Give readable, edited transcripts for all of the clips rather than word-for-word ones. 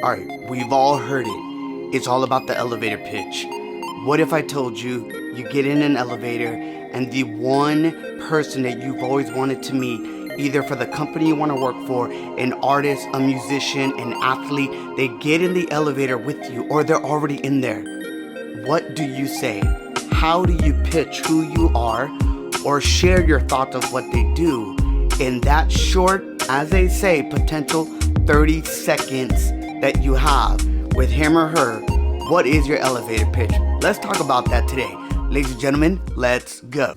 Alright, we've all heard it. It's all about the elevator pitch. What if I told you, you get in an elevator and the one person that you've always wanted to meet, either for the company you want to work for, an artist, a musician, an athlete, they get in the elevator with you or they're already in there. What do you say? How do you pitch who you are or share your thoughts of what they do in that short, as they say, potential 30 seconds that you have with him or her? What is your elevator pitch? Let's talk about that today. Ladies and gentlemen, let's go.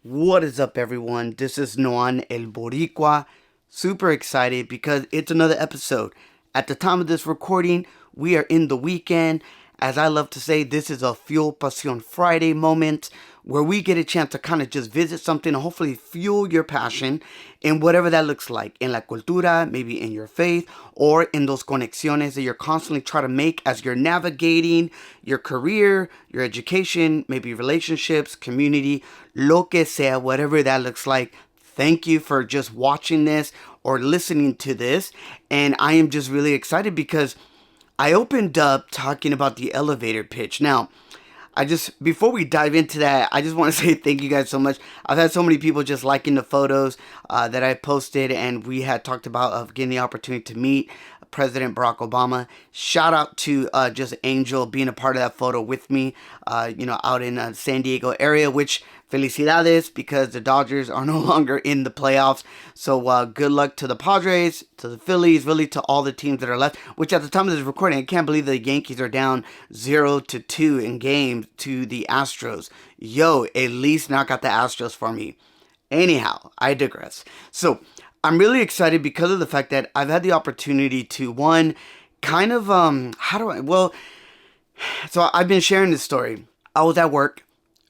What is up, everyone? This is Noan El Boricua. Super excited because it's another episode. At the time of this recording, we are in the weekend. As I love to say, this is a Fuel Pasión Friday moment where we get a chance to kind of just visit something and hopefully fuel your passion in whatever that looks like. In la cultura, maybe in your faith, or in those conexiones that you're constantly trying to make as you're navigating your career, your education, maybe relationships, community, lo que sea, whatever that looks like. Thank you for just watching this or listening to this. And I am just really excited because I opened up talking about the elevator pitch. Now, before we dive into that, I just want to say thank you guys so much. I've had so many people just liking the photos that I posted, and we had talked about of getting the opportunity to meet President Barack Obama. Shout out to just Angel being a part of that photo with me, out in San Diego area, which felicidades, because the Dodgers are no longer in the playoffs. So good luck to the Padres, to the Phillies, really to all the teams that are left, which at the time of this recording, I can't believe the Yankees are down 0-2 in games to the Astros. Yo, at least knock out the Astros for me. Anyhow, I digress. So I'm really excited because of the fact that I've had the opportunity to, so I've been sharing this story. I was at work.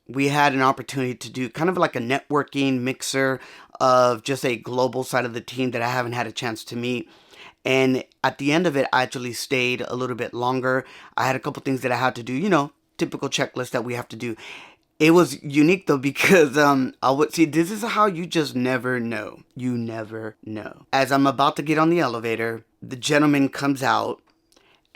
We had an opportunity to do kind of like a networking mixer of just a global side of the team that I haven't had a chance to meet. And at the end of it, I actually stayed a little bit longer. I had a couple things that I had to do, typical checklist that we have to do. It was unique though because this is how you just never know. You never know. As I'm about to get on the elevator, the gentleman comes out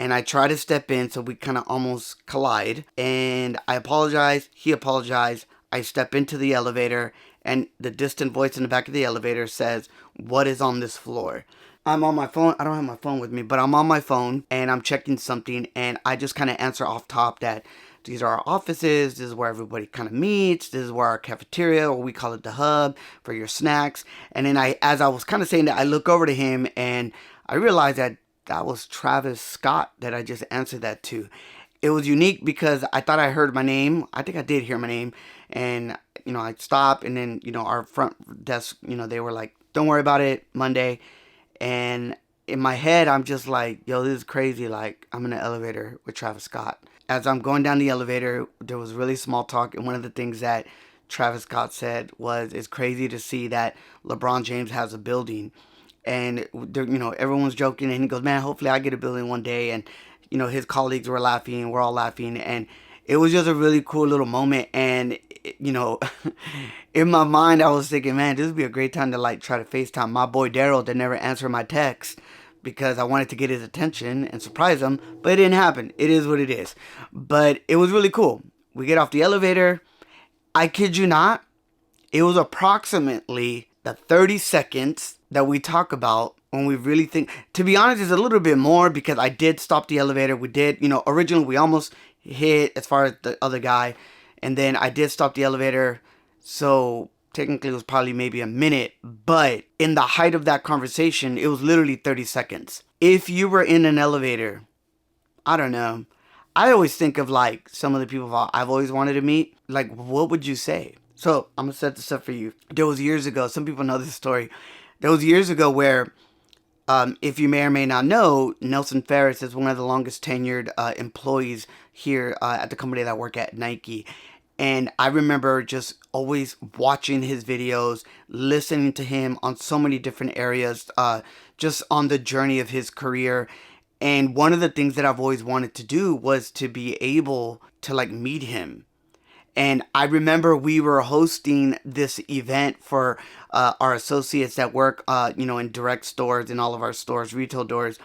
and I try to step in, so we kind of almost collide. And I apologize. He apologized. I step into the elevator and the distant voice in the back of the elevator says, "What is on this floor?" I'm on my phone. I don't have my phone with me, but I'm on my phone and I'm checking something, and I just kind of answer off top that these are our offices, this is where everybody kind of meets, this is where our cafeteria, or we call it the hub, for your snacks. And then as I was kind of saying that, I look over to him and I realized that was Travis Scott that I just answered that to. It was unique because I thought I heard my name. I think I did hear my name. And, I stopped, and then, our front desk, they were like, "Don't worry about it, Monday." And in my head, I'm just like, yo, this is crazy. Like, I'm in an elevator with Travis Scott. As I'm going down the elevator, there was really small talk. And one of the things that Travis Scott said was, it's crazy to see that LeBron James has a building. And, everyone's joking. And he goes, man, hopefully I get a building one day. And, his colleagues were laughing and we're all laughing. And it was just a really cool little moment. And, in my mind, I was thinking, man, this would be a great time to try to FaceTime my boy Daryl that never answered my text, because I wanted to get his attention and surprise him, but it didn't happen. It is what it is. But it was really cool. We get off the elevator. I kid you not, it was approximately the 30 seconds that we talk about when we really think. To be honest, it's a little bit more because I did stop the elevator. We did, originally we almost hit as far as the other guy, and then I did stop the elevator. So technically it was probably maybe a minute, but in the height of that conversation, it was literally 30 seconds. If you were in an elevator, I don't know. I always think of some of the people I've always wanted to meet. What would you say? So I'm going to set this up for you. There was years ago, some people know this story. There was years ago where, if you may or may not know, Nelson Ferris is one of the longest tenured employees here at the company that I work at, Nike. And I remember just always watching his videos, listening to him on so many different areas, just on the journey of his career. And one of the things that I've always wanted to do was to be able to like meet him. And I remember we were hosting this event for our associates that work, in direct stores, in all of our stores, retail doors.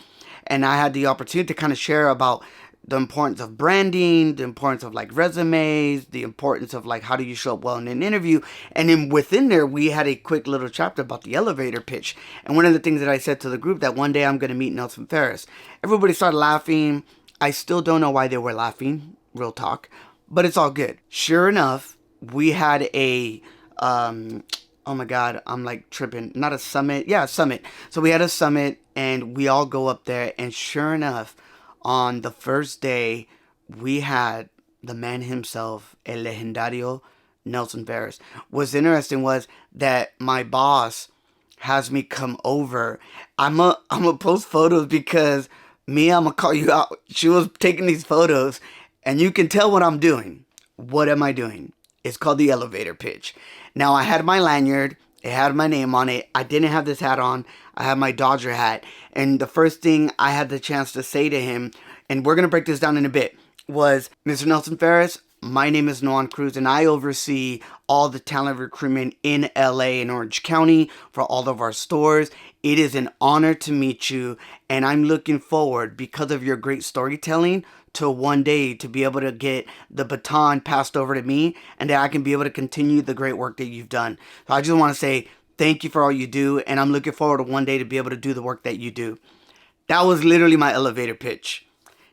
And I had the opportunity to kind of share about the importance of branding, the importance of like resumes, the importance of like how do you show up well in an interview. And then within there, we had a quick little chapter about the elevator pitch. And one of the things that I said to the group that one day I'm going to meet Nelson Ferris. Everybody started laughing. I still don't know why they were laughing, real talk, but it's all good. Sure enough, we had a, oh my God, I'm like tripping. Not a summit. Yeah, a summit. So we had a summit and we all go up there. And sure enough, on the first day, we had the man himself, El Legendario Nelson Ferris. What's interesting was that my boss has me come over. I'm a post photos because I'm gonna call you out. She was taking these photos, and you can tell what I'm doing. What am I doing? It's called the elevator pitch. Now, I had my lanyard. It had my name on it. I didn't have this hat on. I had my Dodger hat. And the first thing I had the chance to say to him, and we're going to break this down in a bit, was, Mr. Nelson Ferris, my name is Noan Cruz, and I oversee all the talent recruitment in LA and Orange County for all of our stores. It is an honor to meet you, and I'm looking forward, because of your great storytelling, to one day to be able to get the baton passed over to me and that I can be able to continue the great work that you've done. So I just want to say thank you for all you do, and I'm looking forward to one day to be able to do the work that you do. That was literally my elevator pitch.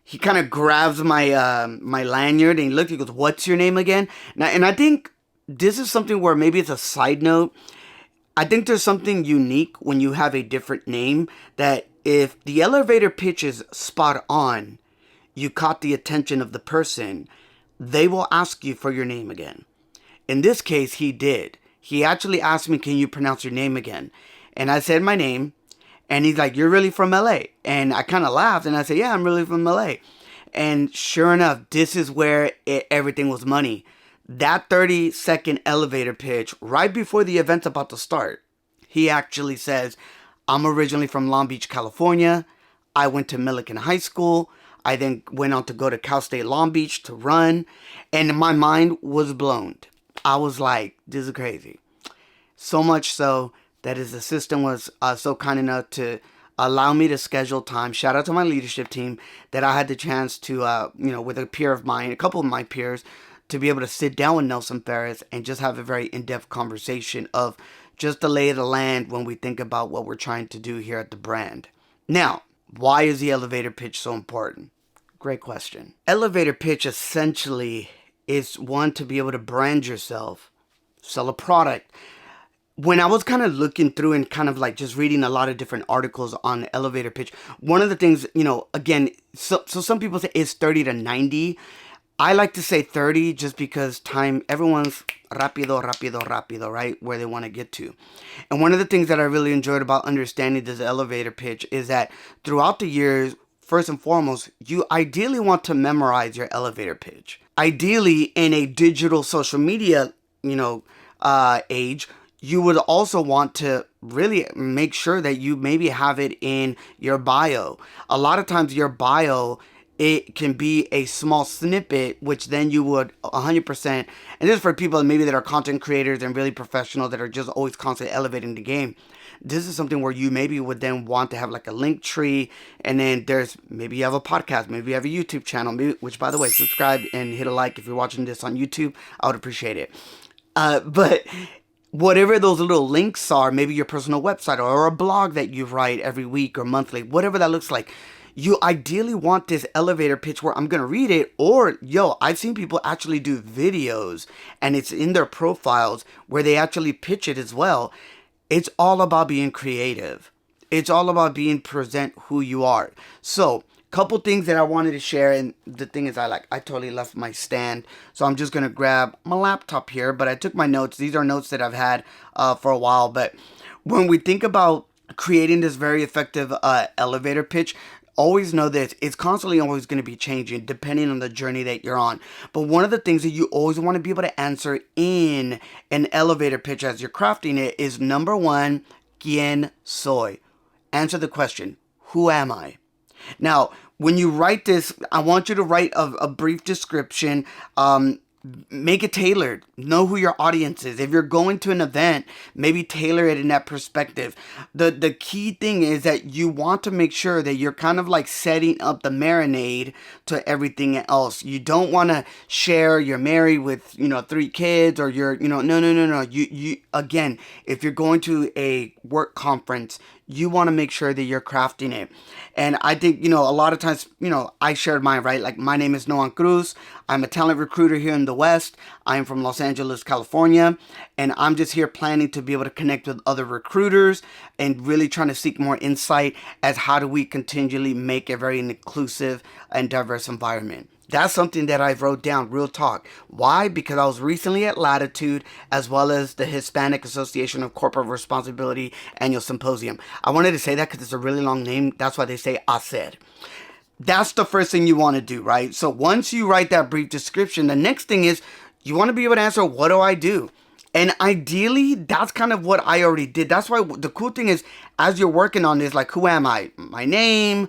He kind of grabs my my lanyard and he looks, he goes, "What's your name again?" And I think this is something where maybe it's a side note. I think there's something unique when you have a different name, that if the elevator pitch is spot on, you caught the attention of the person, they will ask you for your name again. In this case, he did. He actually asked me, "Can you pronounce your name again?" And I said my name, and he's like, "You're really from LA?" And I kind of laughed, and I said, "Yeah, I'm really from LA." And sure enough, this is where everything was money. That 30-second elevator pitch, right before the event's about to start, he actually says, "I'm originally from Long Beach, California. I went to Millikan High School. I then went on to go to Cal State Long Beach to run." And my mind was blown. I was like, this is crazy. So much so that his assistant was so kind enough to allow me to schedule time. Shout out to my leadership team that I had the chance to, with a peer of mine, a couple of my peers, to be able to sit down with Nelson Ferris and just have a very in-depth conversation of just the lay of the land when we think about what we're trying to do here at the brand. Now, why is the elevator pitch so important? Great question. Elevator pitch essentially is one to be able to brand yourself, sell a product. When I was kind of looking through and kind of like just reading a lot of different articles on elevator pitch, one of the things, again, so some people say it's 30 to 90. I like to say 30 just because time, everyone's rápido, right? Where they want to get to. And one of the things that I really enjoyed about understanding this elevator pitch is that throughout the years, first and foremost, you ideally want to memorize your elevator pitch. Ideally, in a digital social media, age, you would also want to really make sure that you maybe have it in your bio. A lot of times your bio, it can be a small snippet, which then you would 100%, and this is for people maybe that are content creators and really professional that are just always constantly elevating the game. This is something where you maybe would then want to have like a link tree, and then maybe you have a podcast, maybe you have a YouTube channel, which by the way, subscribe and hit a like if you're watching this on YouTube. I would appreciate it. But whatever those little links are, maybe your personal website or a blog that you write every week or monthly, whatever that looks like, you ideally want this elevator pitch where I'm going to read it, or I've seen people actually do videos and it's in their profiles where they actually pitch it as well. It's all about being creative. It's all about present who you are. So, couple things that I wanted to share, and the thing is I totally left my stand, so I'm just going to grab my laptop here, but I took my notes. These are notes that I've had for a while, but when we think about creating this very effective elevator pitch, always know this, it's constantly always going to be changing depending on the journey that you're on. But one of the things that you always want to be able to answer in an elevator pitch as you're crafting it is, number one, ¿Quién soy? Answer the question, who am I? Now, when you write this, I want you to write a brief description. Make it tailored. Know who your audience is. If you're going to an event, maybe tailor it in that perspective. The key thing is that you want to make sure that you're kind of like setting up the marinade to everything else. You don't want to share you're married with, 3 kids, or you're, no. You again, if you're going to a work conference, you want to make sure that you're crafting it. And I think, a lot of times, I shared mine, right? Like, my name is Noan Cruz. I'm a talent recruiter here in the West. I'm from Los Angeles, California. And I'm just here planning to be able to connect with other recruiters and really trying to seek more insight as how do we continually make a very inclusive and diverse environment. That's something that I wrote down, real talk. Why? Because I was recently at Latitude, as well as the Hispanic Association of Corporate Responsibility Annual Symposium. I wanted to say that because it's a really long name. That's why they say ASED. That's the first thing you want to do, right? So once you write that brief description, the next thing is you want to be able to answer, what do I do? And ideally, that's kind of what I already did. That's why the cool thing is, as you're working on this, like, who am I? My name,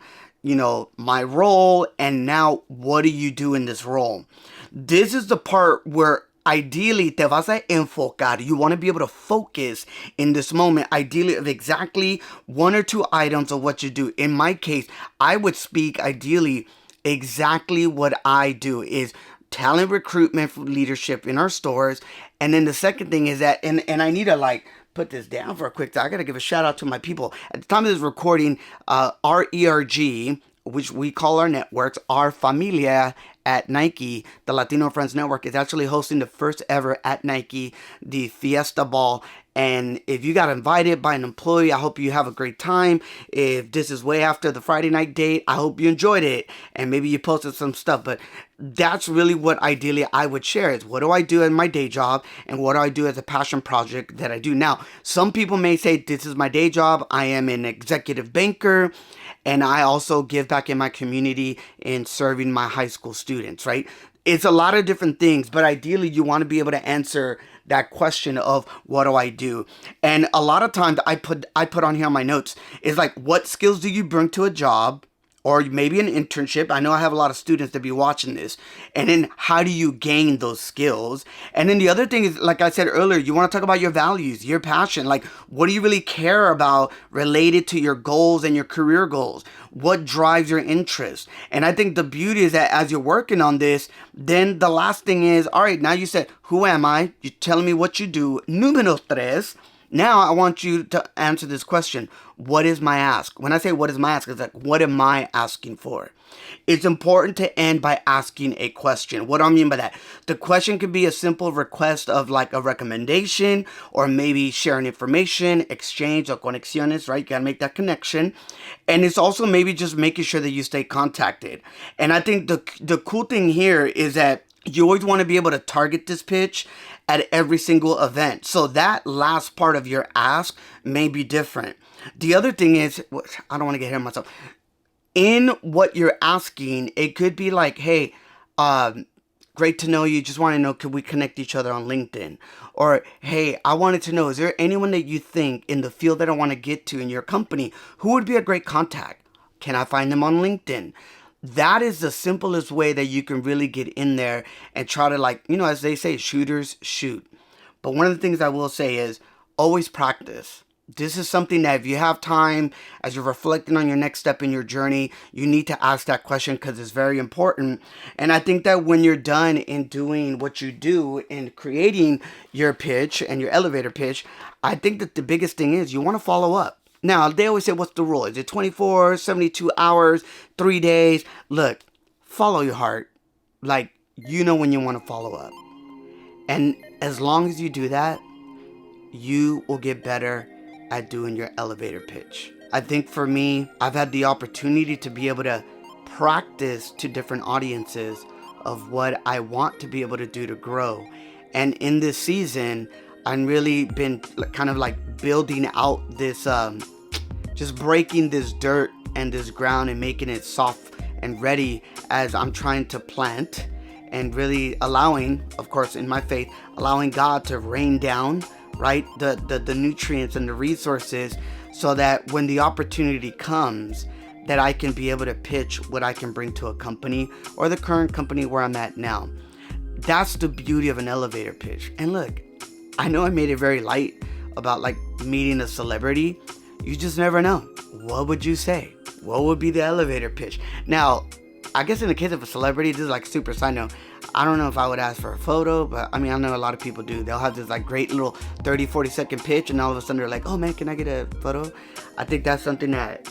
my role, and now what do you do in this role? This is the part where ideally te vas a enfocar. You want to be able to focus in this moment, ideally, of exactly 1 or 2 items of what you do. In my case, I would speak ideally exactly what I do is talent recruitment for leadership in our stores. And then the second thing is that, and I need to put this down for a quick time. I got to give a shout out to my people. At the time of this recording, our ERG, which we call our networks, our Familia at Nike, the Latino Friends Network, is actually hosting the first ever at Nike, the Fiesta Ball. And if you got invited by an employee, I hope you have a great time. If this is way after the Friday night date, I hope you enjoyed it. And maybe you posted some stuff. But that's really what ideally I would share is, what do I do in my day job and what do I do as a passion project that I do? Now, some people may say, this is my day job. I am an executive banker. And I also give back in my community in serving my high school students, right? It's a lot of different things, but ideally you want to be able to answer that question of, what do I do? And a lot of times I put on here on my notes is like, what skills do you bring to a job? Or maybe an internship. I know I have a lot of students that be watching this. And then how do you gain those skills? And then the other thing is, like I said earlier, you want to talk about your values, your passion. Like, what do you really care about related to your goals and your career goals? What drives your interest? And I think the beauty is that as you're working on this, then the last thing is, all right, now you said, who am I? You're telling me what you do. Número tres. Now I want you to answer this question. What is my ask? When I say what is my ask, it's like, what am I asking for? It's important to end by asking a question. What do I mean by that? The question could be a simple request of like a recommendation, or maybe sharing information, exchange, or conexiones, right? You gotta make that connection. And it's also maybe just making sure that you stay contacted. And I think the cool thing here is that you always want to be able to target this pitch at every single event. So that last part of your ask may be different. The other thing is, I don't want to get ahead of myself. In what you're asking, it could be like, hey, great to know you. Just want to know, could we connect each other on LinkedIn? Or, hey, I wanted to know, is there anyone that you think in the field that I want to get to in your company who would be a great contact? Can I find them on LinkedIn? That is the simplest way that you can really get in there and try to, as they say, shooters shoot. But one of the things I will say is always practice. This is something that if you have time, as you're reflecting on your next step in your journey, you need to ask that question because it's very important. And I think that when you're done in doing what you do in creating your pitch and your elevator pitch, I think that the biggest thing is you want to follow up. Now, they always say, what's the rule? Is it 24, 72 hours, 3 days? Look, follow your heart. Like, when you want to follow up. And as long as you do that, you will get better at doing your elevator pitch. I think for me, I've had the opportunity to be able to practice to different audiences of what I want to be able to do to grow. And in this season, I've really been kind of like building out this, just breaking this dirt and this ground and making it soft and ready as I'm trying to plant, and really allowing, of course, in my faith, allowing God to rain down, right, the nutrients and the resources so that when the opportunity comes, that I can be able to pitch what I can bring to a company or the current company where I'm at now. That's the beauty of an elevator pitch. And look, I know I made it very light about like meeting a celebrity. You just never know. What would you say? What would be the elevator pitch? Now, I guess in the case of a celebrity, this is like super side note. I don't know if I would ask for a photo, but I mean, I know a lot of people do. They'll have this like great little 30, 40-second pitch, and all of a sudden they're like, oh man, can I get a photo? I think that's something that,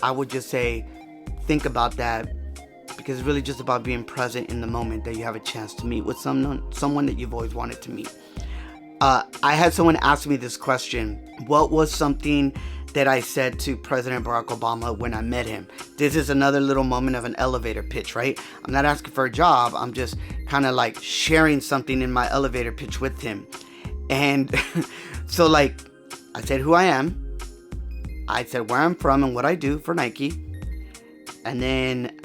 I would just say, think about that, because it's really just about being present in the moment that you have a chance to meet with someone that you've always wanted to meet. I had someone ask me this question. What was something that I said to President Barack Obama when I met him? This is another little moment of an elevator pitch, right? I'm not asking for a job. I'm just kind of like sharing something in my elevator pitch with him. And so like, I said who I am. I said where I'm from and what I do for Nike. And then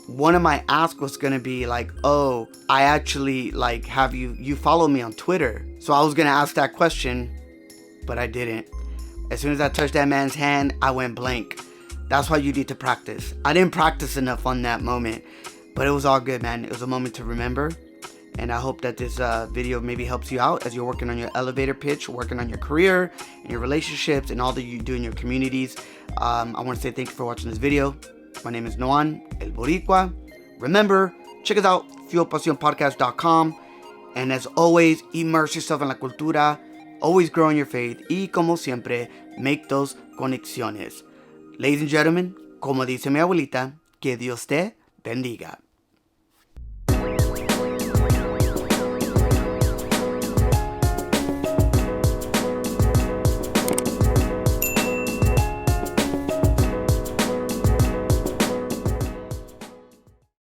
one of my asks was going to be like, oh, I actually like have you follow me on Twitter. So I was going to ask that question, but I didn't. As soon as I touched that man's hand, I went blank. That's why you need to practice. I didn't practice enough on that moment, but it was all good, man. It was a moment to remember. And I hope that this video maybe helps you out as you're working on your elevator pitch, working on your career and your relationships and all that you do in your communities. I want to say thank you for watching this video. My name is Noan El Boricua. Remember, check us out, fuelpasionpodcast.com. And as always, immerse yourself en la cultura. Always grow in your faith. Y como siempre, make those conexiones. Ladies and gentlemen, como dice mi abuelita, que Dios te bendiga.